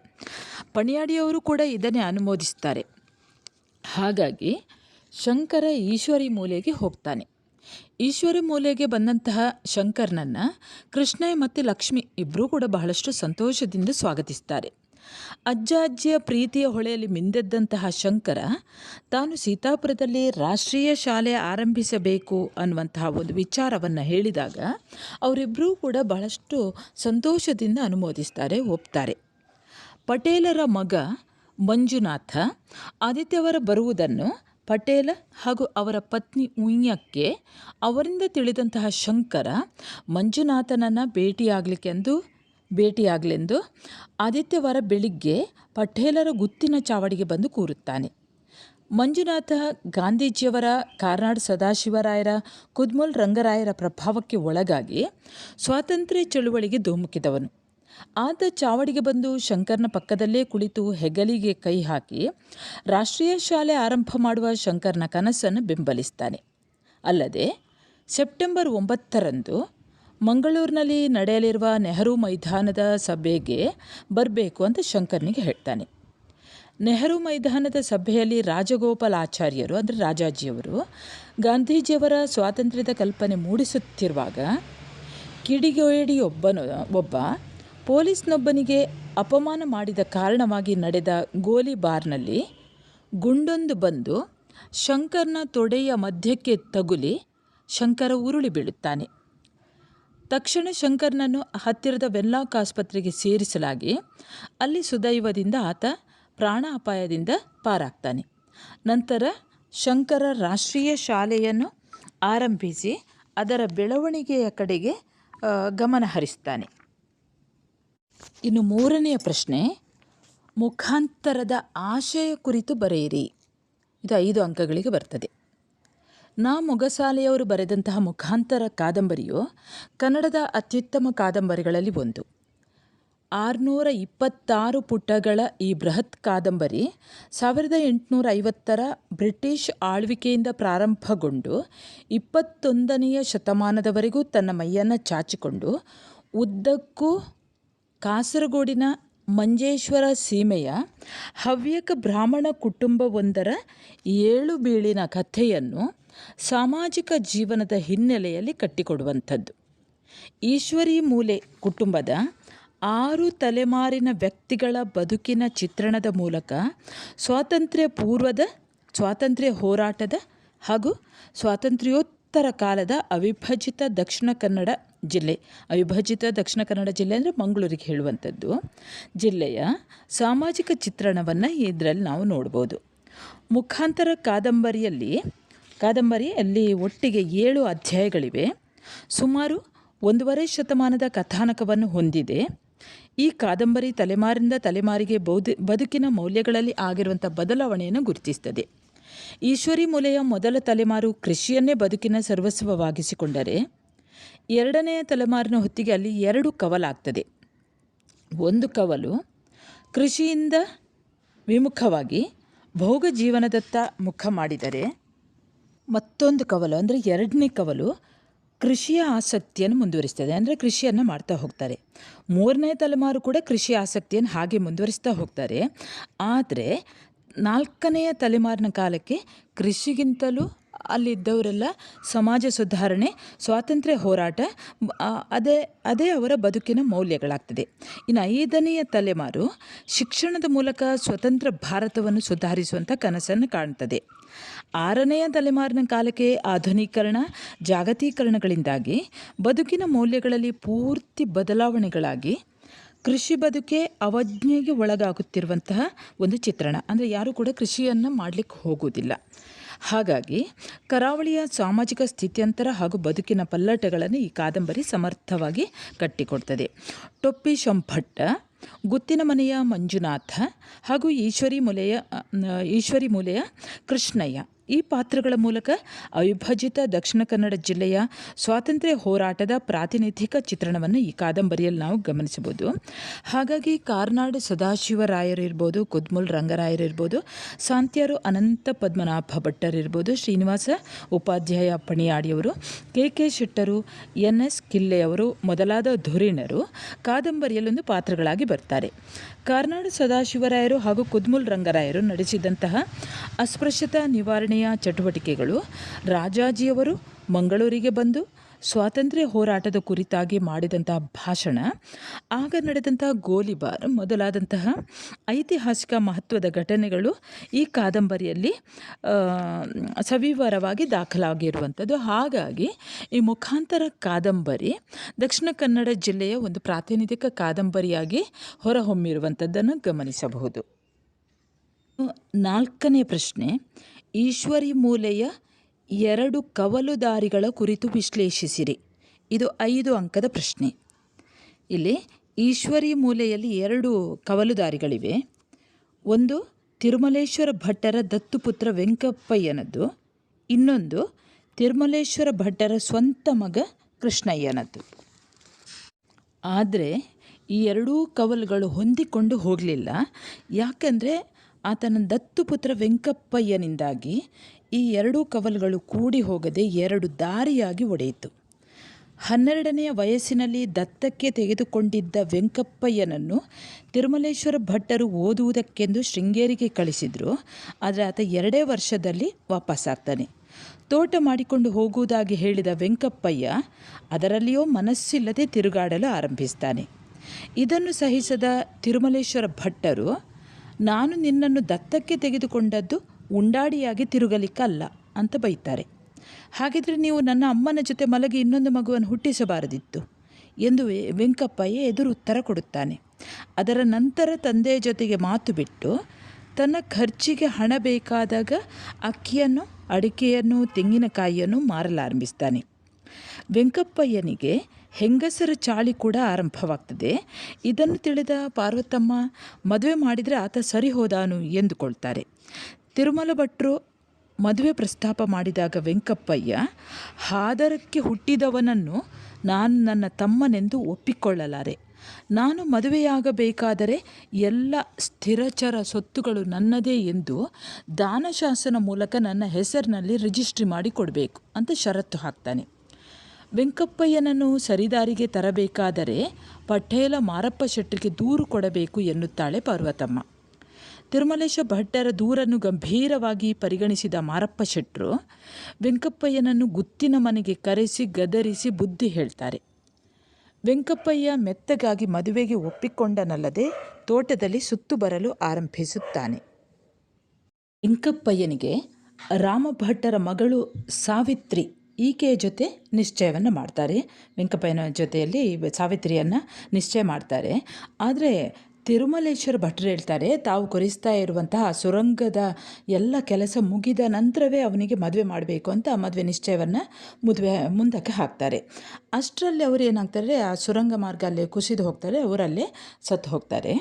ಪಣಿಯಾಡಿಯವರು ಕೂಡ ಇದನ್ನೇ ಅನುಮೋದಿಸ್ತಾರೆ. ಹಾಗಾಗಿ ಶಂಕರ ಈಶ್ವರಿ ಮೂಲೆಗೆ ಹೋಗ್ತಾನೆ. ಈಶ್ವರಿ ಮೂಲೆಗೆ ಬಂದಂತಹ ಶಂಕರ್ನನ್ನು ಕೃಷ್ಣಯ್ಯ ಮತ್ತು ಲಕ್ಷ್ಮಿ ಇಬ್ಬರೂ ಕೂಡ ಬಹಳಷ್ಟು ಸಂತೋಷದಿಂದ ಸ್ವಾಗತಿಸ್ತಾರೆ. ಅಜ್ಜ ಅಜ್ಜಿಯ ಪ್ರೀತಿಯ ಹೊಳೆಯಲ್ಲಿ ಮಿಂದೆದ್ದಂತಹ ಶಂಕರ ತಾನು ಸೀತಾಪುರದಲ್ಲಿ ರಾಷ್ಟ್ರೀಯ ಶಾಲೆ ಆರಂಭಿಸಬೇಕು ಅನ್ನುವಂತಹ ಒಂದು ವಿಚಾರವನ್ನು ಹೇಳಿದಾಗ ಅವರಿಬ್ಬರೂ ಕೂಡ ಬಹಳಷ್ಟು ಸಂತೋಷದಿಂದ ಅನುಮೋದಿಸ್ತಾರೆ, ಒಪ್ತಾರೆ. ಪಟೇಲರ ಮಗ ಮಂಜುನಾಥ ಆದಿತ್ಯವರ ಬರುವುದನ್ನು ಪಟೇಲ ಹಾಗೂ ಅವರ ಪತ್ನಿ ಉಯ್ಯಕ್ಕೆ ಅವರಿಂದ ತಿಳಿದಂತಹ ಶಂಕರ ಮಂಜುನಾಥನನ್ನು ಭೇಟಿಯಾಗಲೆಂದು ಆದಿತ್ಯವಾರ ಬೆಳಿಗ್ಗೆ ಪಟೇಲರ ಗುತ್ತಿನ ಚಾವಡಿಗೆ ಬಂದು ಕೂರುತ್ತಾನೆ. ಮಂಜುನಾಥ ಗಾಂಧೀಜಿಯವರ ಕಾರ್ನಾಡ್ ಸದಾಶಿವರಾಯರ, ಕುದ್ಮಲ್ ರಂಗರಾಯರ ಪ್ರಭಾವಕ್ಕೆ ಒಳಗಾಗಿ ಸ್ವಾತಂತ್ರ್ಯ ಚಳುವಳಿಗೆ ಧುಮುಕಿದವನು. ಆತ ಚಾವಡಿಗೆ ಬಂದು ಶಂಕರ್ನ ಪಕ್ಕದಲ್ಲೇ ಕುಳಿತು ಹೆಗಲಿಗೆ ಕೈ ಹಾಕಿ ರಾಷ್ಟ್ರೀಯ ಶಾಲೆ ಆರಂಭ ಮಾಡುವ ಶಂಕರ್ನ ಕನಸನ್ನು ಬೆಂಬಲಿಸ್ತಾನೆ. ಅಲ್ಲದೆ ಸೆಪ್ಟೆಂಬರ್ 9ರಂದು ಮಂಗಳೂರಿನಲ್ಲಿ ನಡೆಯಲಿರುವ ನೆಹರು ಮೈದಾನದ ಸಭೆಗೆ ಬರಬೇಕು ಅಂತ ಶಂಕರ್ನಿಗೆ ಹೇಳ್ತಾನೆ. ನೆಹರು ಮೈದಾನದ ಸಭೆಯಲ್ಲಿ ರಾಜಗೋಪಾಲಾಚಾರ್ಯರು ಅಂದರೆ ರಾಜಾಜಿಯವರು ಗಾಂಧೀಜಿಯವರ ಸ್ವಾತಂತ್ರ್ಯದ ಕಲ್ಪನೆ ಮೂಡಿಸುತ್ತಿರುವಾಗ ಒಬ್ಬ ಪೊಲೀಸ್ನೊಬ್ಬನಿಗೆ ಅಪಮಾನ ಮಾಡಿದ ಕಾರಣವಾಗಿ ನಡೆದ ಗೋಲಿಬಾರ್ನಲ್ಲಿ ಗುಂಡೊಂದು ಬಂದು ಶಂಕರ್ನ ತೊಡೆಯ ಮಧ್ಯಕ್ಕೆ ತಗುಲಿ ಶಂಕರ ಉರುಳಿ ಬೀಳುತ್ತಾನೆ. ತಕ್ಷಣ ಶಂಕರ್ನನ್ನು ಹತ್ತಿರದ ವೆನ್ಲಾಕ್ ಆಸ್ಪತ್ರೆಗೆ ಸೇರಿಸಲಾಗಿ ಅಲ್ಲಿ ಸುದೈವದಿಂದ ಆತ ಪ್ರಾಣ ಅಪಾಯದಿಂದ ಪಾರಾಗ್ತಾನೆ. ನಂತರ ಶಂಕರ ರಾಷ್ಟ್ರೀಯ ಶಾಲೆಯನ್ನು ಆರಂಭಿಸಿ ಅದರ ಬೆಳವಣಿಗೆಯ ಕಡೆಗೆ ಗಮನ ಹರಿಸ್ತಾನೆ. ಇನ್ನು 3ನೆಯ ಪ್ರಶ್ನೆ, ಮುಖಾಂತರದ ಆಶಯ ಕುರಿತು ಬರೆಯಿರಿ. ಇದು 5 ಅಂಕಗಳಿಗೆ ಬರ್ತದೆ. ನಾ ಮೊಗಸಾಲೆಯವರು ಬರೆದಂತಹ ಮುಖಾಂತರ ಕಾದಂಬರಿಯು ಕನ್ನಡದ ಅತ್ಯುತ್ತಮ ಕಾದಂಬರಿಗಳಲ್ಲಿ ಒಂದು. 626 ಪುಟಗಳ ಈ ಬೃಹತ್ ಕಾದಂಬರಿ 1850ರ ಬ್ರಿಟಿಷ್ ಆಳ್ವಿಕೆಯಿಂದ ಪ್ರಾರಂಭಗೊಂಡು 21ನೆಯ ಶತಮಾನದವರೆಗೂ ತನ್ನ ಮೈಯನ್ನು ಚಾಚಿಕೊಂಡು ಉದ್ದಕ್ಕೂ ಕಾಸರಗೋಡಿನ ಮಂಜೇಶ್ವರ ಸೀಮೆಯ ಹವ್ಯಕ ಬ್ರಾಹ್ಮಣ ಕುಟುಂಬವೊಂದರ 7 ಬೀಳಿನ ಕಥೆಯನ್ನು ಸಾಮಾಜಿಕ ಜೀವನದ ಹಿನ್ನೆಲೆಯಲ್ಲಿ ಕಟ್ಟಿಕೊಡುವಂಥದ್ದು. ಈಶ್ವರಿ ಮೂಲೆ ಕುಟುಂಬದ 6 ತಲೆಮಾರಿನ ವ್ಯಕ್ತಿಗಳ ಬದುಕಿನ ಚಿತ್ರಣದ ಮೂಲಕ ಸ್ವಾತಂತ್ರ್ಯ ಪೂರ್ವದ, ಸ್ವಾತಂತ್ರ್ಯ ಹೋರಾಟದ ಹಾಗೂ ಸ್ವಾತಂತ್ರ್ಯೋತ್ತರ ಕಾಲದ ಅವಿಭಜಿತ ದಕ್ಷಿಣ ಕನ್ನಡ ಜಿಲ್ಲೆ ಅಂದರೆ ಮಂಗಳೂರಿಗೆ ಹೇಳುವಂಥದ್ದು, ಜಿಲ್ಲೆಯ ಸಾಮಾಜಿಕ ಚಿತ್ರಣವನ್ನು ಇದರಲ್ಲಿ ನಾವು ನೋಡ್ಬೋದು. ಮುಖಾಂತರ ಕಾದಂಬರಿಯಲ್ಲಿ ಒಟ್ಟಿಗೆ 7 ಅಧ್ಯಾಯಗಳಿವೆ. ಸುಮಾರು 1.5 ಶತಮಾನದ ಕಥಾನಕವನ್ನು ಹೊಂದಿದೆ. ಈ ಕಾದಂಬರಿ ತಲೆಮಾರಿಂದ ತಲೆಮಾರಿಗೆ ಬದುಕಿನ ಮೌಲ್ಯಗಳಲ್ಲಿ ಆಗಿರುವಂಥ ಬದಲಾವಣೆಯನ್ನು ಗುರುತಿಸ್ತದೆ. ಈಶ್ವರಿ ಮೂಲೆಯ ಮೊದಲ ತಲೆಮಾರು ಕೃಷಿಯನ್ನೇ ಬದುಕಿನ ಸರ್ವಸ್ವವಾಗಿಸಿಕೊಂಡರೆ, 2ನೇ ತಲೆಮಾರಿನ ಹೊತ್ತಿಗೆ ಅಲ್ಲಿ 2 ಕವಲಾಗ್ತದೆ. ಒಂದು ಕವಲು ಕೃಷಿಯಿಂದ ವಿಮುಖವಾಗಿ ಭೋಗ ಜೀವನದತ್ತ ಮುಖ ಮಾಡಿದರೆ, ಮತ್ತೊಂದು ಕವಲು ಅಂದರೆ 2ನೇ ಕವಲು ಕೃಷಿಯ ಆಸಕ್ತಿಯನ್ನು ಮುಂದುವರಿಸ್ತದೆ, ಅಂದರೆ ಕೃಷಿಯನ್ನು ಮಾಡ್ತಾ ಹೋಗ್ತಾರೆ. 3ನೇ ತಲೆಮಾರು ಕೂಡ ಕೃಷಿ ಆಸಕ್ತಿಯನ್ನು ಹಾಗೆ ಮುಂದುವರಿಸ್ತಾ ಹೋಗ್ತಾರೆ. ಆದರೆ 4ನೇ ತಲೆಮಾರಿನ ಕಾಲಕ್ಕೆ ಕೃಷಿಗಿಂತಲೂ ಅಲ್ಲಿದ್ದವರೆಲ್ಲ ಸಮಾಜ ಸುಧಾರಣೆ, ಸ್ವಾತಂತ್ರ್ಯ ಹೋರಾಟ, ಅದೇ ಅವರ ಬದುಕಿನ ಮೌಲ್ಯಗಳಾಗ್ತದೆ. ಇನ್ನು 5ನೇ ತಲೆಮಾರು ಶಿಕ್ಷಣದ ಮೂಲಕ ಸ್ವತಂತ್ರ ಭಾರತವನ್ನು ಸುಧಾರಿಸುವಂಥ ಕನಸನ್ನು ಕಾಣ್ತದೆ. 6ನೇ ತಲೆಮಾರಿನ ಕಾಲಕ್ಕೆ ಆಧುನೀಕರಣ, ಜಾಗತೀಕರಣಗಳಿಂದಾಗಿ ಬದುಕಿನ ಮೌಲ್ಯಗಳಲ್ಲಿ ಪೂರ್ತಿ ಬದಲಾವಣೆಗಳಾಗಿ ಕೃಷಿ ಬದುಕೆ ಅವಜ್ಞೆಗೆ ಒಳಗಾಗುತ್ತಿರುವಂತಹ ಒಂದು ಚಿತ್ರಣ. ಅಂದರೆ ಯಾರೂ ಕೂಡ ಕೃಷಿಯನ್ನು ಮಾಡಲಿಕ್ಕೆ ಹೋಗುವುದಿಲ್ಲ. ಹಾಗಾಗಿ ಕರಾವಳಿಯ ಸಾಮಾಜಿಕ ಸ್ಥಿತ್ಯಂತರ ಹಾಗೂ ಬದುಕಿನ ಪಲ್ಲಟಗಳನ್ನು ಈ ಕಾದಂಬರಿ ಸಮರ್ಥವಾಗಿ ಕಟ್ಟಿಕೊಡ್ತದೆ. ಟೊಪ್ಪಿ ಶಂಭಟ್ಟ, ಗುತ್ತಿನ ಮನೆಯ ಮಂಜುನಾಥ ಹಾಗೂ ಈಶ್ವರಿ ಮೂಲೆಯ ಕೃಷ್ಣಯ್ಯ ಈ ಪಾತ್ರಗಳ ಮೂಲಕ ಅವಿಭಜಿತ ದಕ್ಷಿಣ ಕನ್ನಡ ಜಿಲ್ಲೆಯ ಸ್ವಾತಂತ್ರ್ಯ ಹೋರಾಟದ ಪ್ರಾತಿನಿಧಿಕ ಚಿತ್ರಣವನ್ನು ಈ ಕಾದಂಬರಿಯಲ್ಲಿ ನಾವು ಗಮನಿಸಬಹುದು. ಹಾಗಾಗಿ ಕಾರ್ನಾಡ್ ಸದಾಶಿವರಾಯರು ಇರ್ಬೋದು, ಕುದ್ಮುಲ್ ರಂಗರಾಯರು ಇರ್ಬೋದು, ಸಾಂತ್ಯಾರು ಅನಂತ ಪದ್ಮನಾಭ ಭಟ್ಟರಿರ್ಬೋದು, ಶ್ರೀನಿವಾಸ ಉಪಾಧ್ಯಾಯ ಪಣಿಯಾಡಿಯವರು, ಕೆ ಶೆಟ್ಟರು, NS ಕಿಲ್ಲೆಯವರು ಮೊದಲಾದ ಧುರೀಣರು ಕಾದಂಬರಿಯಲ್ಲೊಂದು ಪಾತ್ರಗಳಾಗಿ ಬರ್ತಾರೆ. ಕಾರ್ನಾಡ್ ಸದಾಶಿವರಾಯರು ಹಾಗೂ ಕುದ್ಮುಲ್ ರಂಗರಾಯರು ನಡೆಸಿದಂತಹ ಅಸ್ಪೃಶ್ಯತಾ ನಿವಾರಣೆಯ ಚಟುವಟಿಕೆಗಳು, ರಾಜಾಜಿಯವರು ಮಂಗಳೂರಿಗೆ ಬಂದು ಸ್ವಾತಂತ್ರ್ಯ ಹೋರಾಟದ ಕುರಿತಾಗಿ ಮಾಡಿದಂತಹ ಭಾಷಣ, ಆಗ ನಡೆದಂತಹ ಗೋಲಿಬಾರ್ ಮೊದಲಾದಂತಹ ಐತಿಹಾಸಿಕ ಮಹತ್ವದ ಘಟನೆಗಳು ಈ ಕಾದಂಬರಿಯಲ್ಲಿ ಸವಿವರವಾಗಿ ದಾಖಲಾಗಿರುವಂಥದ್ದು. ಹಾಗಾಗಿ ಈ ಮುಖಾಂತರ ಕಾದಂಬರಿ ದಕ್ಷಿಣ ಕನ್ನಡ ಜಿಲ್ಲೆಯ ಒಂದು ಪ್ರಾತಿನಿಧಿಕ ಕಾದಂಬರಿಯಾಗಿ ಹೊರಹೊಮ್ಮಿರುವಂಥದ್ದನ್ನು ಗಮನಿಸಬಹುದು. 4ನೇ ಪ್ರಶ್ನೆ, ಈಶ್ವರಿ ಮೂಲೆಯ 2 ಕವಲುದಾರಿಗಳ ಕುರಿತು ವಿಶ್ಲೇಷಿಸಿರಿ. ಇದು 5 ಅಂಕದ ಪ್ರಶ್ನೆ. ಇಲ್ಲಿ ಈಶ್ವರಿ ಮೂಲೆಯಲ್ಲಿ 2 ಕವಲುದಾರಿಗಳಿವೆ. ಒಂದು ತಿರುಮಲೇಶ್ವರ ಭಟ್ಟರ ದತ್ತುಪುತ್ರ ವೆಂಕಪ್ಪಯ್ಯನದ್ದು, ಇನ್ನೊಂದು ತಿರುಮಲೇಶ್ವರ ಭಟ್ಟರ ಸ್ವಂತ ಮಗ ಕೃಷ್ಣಯ್ಯನದ್ದು. ಆದರೆ ಈ 2 ಕವಲುಗಳು ಹೊಂದಿಕೊಂಡು ಹೋಗಲಿಲ್ಲ. ಯಾಕಂದರೆ ಆತನ ದತ್ತುಪುತ್ರ ವೆಂಕಪ್ಪಯ್ಯನಿಂದಾಗಿ ಈ 2 ಕವಲುಗಳು ಕೂಡಿ ಹೋಗದೆ 2 ದಾರಿಯಾಗಿ ಒಡೆಯಿತು. 12ನೆಯ ವಯಸ್ಸಿನಲ್ಲಿ ದತ್ತಕ್ಕೆ ತೆಗೆದುಕೊಂಡಿದ್ದ ವೆಂಕಪ್ಪಯ್ಯನನ್ನು ತಿರುಮಲೇಶ್ವರ ಭಟ್ಟರು ಓದುವುದಕ್ಕೆಂದು ಶೃಂಗೇರಿಗೆ ಕಳಿಸಿದರು. ಆದರೆ ಆತ 2 ವರ್ಷದಲ್ಲಿ ವಾಪಸ್ಸಾಗ್ತಾನೆ. ತೋಟ ಮಾಡಿಕೊಂಡು ಹೋಗುವುದಾಗಿ ಹೇಳಿದ ವೆಂಕಪ್ಪಯ್ಯ ಅದರಲ್ಲಿಯೋ ಮನಸ್ಸಿಲ್ಲದೆ ತಿರುಗಾಡಲು ಆರಂಭಿಸ್ತಾನೆ. ಇದನ್ನು ಸಹಿಸದ ತಿರುಮಲೇಶ್ವರ ಭಟ್ಟರು, ನಾನು ನಿನ್ನನ್ನು ದತ್ತಕ್ಕೆ ತೆಗೆದುಕೊಂಡದ್ದು ಉಂಡಾಡಿಯಾಗಿ ತಿರುಗಲಿಕ್ಕಲ್ಲ ಅಂತ ಬೈತಾರೆ. ಹಾಗಿದ್ರೆ ನೀವು ನನ್ನ ಅಮ್ಮನ ಜೊತೆ ಮಲಗಿ ಇನ್ನೊಂದು ಮಗುವನ್ನು ಹುಟ್ಟಿಸಬಾರದಿತ್ತು ಎಂದು ವೆಂಕಪ್ಪಯ್ಯ ಎದುರು ಉತ್ತರ ಕೊಡುತ್ತಾನೆ. ಅದರ ನಂತರ ತಂದೆಯ ಜೊತೆಗೆ ಮಾತು ಬಿಟ್ಟು ತನ್ನ ಖರ್ಚಿಗೆ ಹಣ ಬೇಕಾದಾಗ ಅಕ್ಕಿಯನ್ನು, ಅಡಿಕೆಯನ್ನು, ತೆಂಗಿನಕಾಯಿಯನ್ನು ಮಾರಲಾರಂಭಿಸ್ತಾನೆ. ವೆಂಕಪ್ಪಯ್ಯನಿಗೆ ಹೆಂಗಸರ ಚಾಳಿ ಕೂಡ ಆರಂಭವಾಗ್ತದೆ. ಇದನ್ನು ತಿಳಿದ ಪಾರ್ವತಮ್ಮ ಮದುವೆ ಮಾಡಿದರೆ ಆತ ಸರಿ ಹೋದಾನು ಎಂದುಕೊಳ್ತಾರೆ. ತಿರುಮಲ ಭಟ್ರು ಮದುವೆ ಪ್ರಸ್ತಾಪ ಮಾಡಿದಾಗ ವೆಂಕಪ್ಪಯ್ಯ, ಹಾದರಕ್ಕೆ ಹುಟ್ಟಿದವನನ್ನು ನಾನು ನನ್ನ ತಮ್ಮನೆಂದು ಒಪ್ಪಿಕೊಳ್ಳಲಾರೆ. ನಾನು ಮದುವೆಯಾಗಬೇಕಾದರೆ ಎಲ್ಲ ಸ್ಥಿರಚರ ಸ್ವತ್ತುಗಳು ನನ್ನದೇ ಎಂದು ದಾನಶಾಸನ ಮೂಲಕ ನನ್ನ ಹೆಸರಿನಲ್ಲಿ ರಿಜಿಸ್ಟ್ರಿ ಮಾಡಿ ಕೊಡಬೇಕು ಅಂತ ಷರತ್ತು ಹಾಕ್ತಾನೆ. ವೆಂಕಪ್ಪಯ್ಯನನ್ನು ಸರಿದಾರಿಗೆ ತರಬೇಕಾದರೆ ಪಟೇಲ ಮಾರಪ್ಪ ಶೆಟ್ಟರಿಗೆ ದೂರು ಕೊಡಬೇಕು ಎನ್ನುತ್ತಾಳೆ ಪಾರ್ವತಮ್ಮ. ತಿರುಮಲೇಶ ಭಟ್ಟರ ದೂರನ್ನು ಗಂಭೀರವಾಗಿ ಪರಿಗಣಿಸಿದ ಮಾರಪ್ಪ ಶೆಟ್ಟರು ವೆಂಕಪ್ಪಯ್ಯನನ್ನು ಗುತ್ತಿನ ಮನೆಗೆ ಕರೆಸಿ ಗದರಿಸಿ ಬುದ್ಧಿ ಹೇಳ್ತಾರೆ. ವೆಂಕಪ್ಪಯ್ಯ ಮೆತ್ತಗಾಗಿ ಮದುವೆಗೆ ಒಪ್ಪಿಕೊಂಡನಲ್ಲದೆ ತೋಟದಲ್ಲಿ ಸುತ್ತು ಬರಲು ಆರಂಭಿಸುತ್ತಾನೆ. ವೆಂಕಪ್ಪಯ್ಯನಿಗೆ ರಾಮಭಟ್ಟರ ಮಗಳು ಸಾವಿತ್ರಿ ಈಕೆಯ ಜೊತೆ ನಿಶ್ಚಯವನ್ನು ಮಾಡ್ತಾರೆ. ವೆಂಕಪ್ಪಯ್ಯನ ಜೊತೆಯಲ್ಲಿ ಸಾವಿತ್ರಿಯನ್ನು ನಿಶ್ಚಯ ಮಾಡ್ತಾರೆ. ಆದರೆ ತಿರುಮಲೇಶ್ವರ ಭಟ್ರು ಹೇಳ್ತಾರೆ, ತಾವು ಕೊರಿಸ್ತಾ ಇರುವಂತಹ ಸುರಂಗದ ಎಲ್ಲ ಕೆಲಸ ಮುಗಿದ ನಂತರವೇ ಅವನಿಗೆ ಮದುವೆ ಮಾಡಬೇಕು ಅಂತ ಮದುವೆ ನಿಶ್ಚಯವನ್ನು ಮುಂದಕ್ಕೆ ಹಾಕ್ತಾರೆ. ಅಷ್ಟರಲ್ಲಿ ಅವರು ಏನಾಗ್ತಾರೆ, ಆ ಸುರಂಗ ಮಾರ್ಗ ಅಲ್ಲೇ ಕುಸಿದು ಹೋಗ್ತಾರೆ, ಅವರಲ್ಲೇ ಸತ್ತು ಹೋಗ್ತಾರೆ.